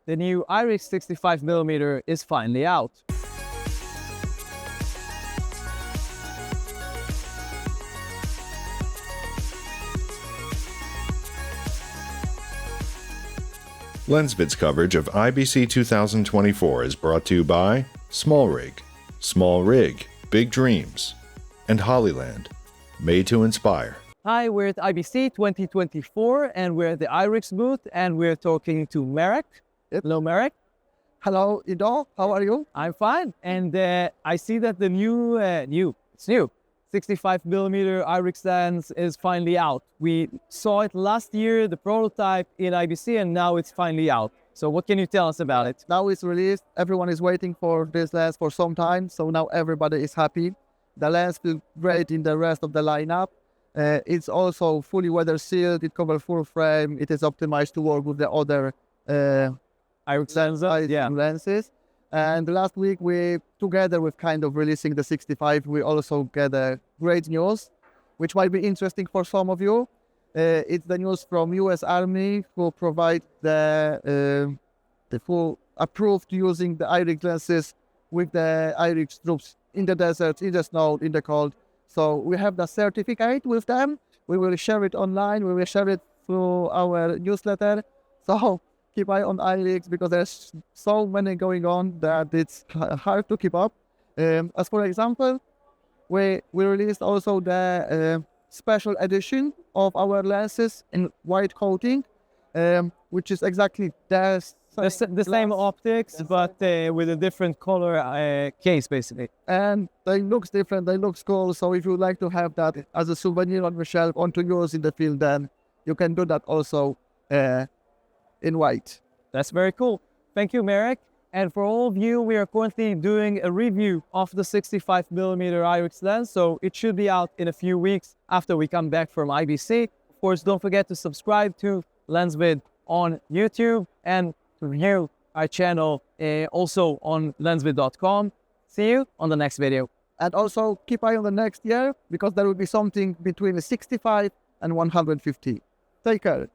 the new Irix 65mm is finally out. LensVid's coverage of IBC 2024 is brought to you by Small Rig, Big Dreams, and Hollyland, made to inspire. Hi, we're at IBC 2024 and we're at the Irix booth and we're talking to Marek. Yep. Hello, Marek. Hello, Ido. How are you? I'm fine. And I see that the new 65mm Irix lens is finally out. We saw it last year, the prototype in IBC, and now it's finally out. So what can you tell us about it? Now it's released. Everyone is waiting for this lens for some time, so now everybody is happy. The lens feels great in the rest of the lineup. It's also fully weather sealed. It covers full frame. It is optimized to work with the other Irix lenses. And last week, we, together with kind of releasing the 65, we also get great news, which might be interesting for some of you. It's the news from US Army, who provide the full approved using the Irix lenses with the Irix Strobes in the desert, in the snow, in the cold. So we have the certificate with them. We will share it online. We will share it through our newsletter. So keep eye on Irix, because there's so many going on that it's hard to keep up. As for example, we released also the special edition of our lenses in white coating, which is exactly the same optics, but with a different color case, basically. And they looks different, they looks cool. So if you would like to have that as a souvenir on your shelf, on to use in the field, then you can do that also in white. That's very cool. Thank you, Marek. And for all of you, we are currently doing a review of the 65mm Irix lens, so it should be out in a few weeks after we come back from IBC. Of course, don't forget to subscribe to LensVid on YouTube and to view our channel also on lensvid.com. See you on the next video. And also keep eye on the next year, because there will be something between 65 and 150. Take care.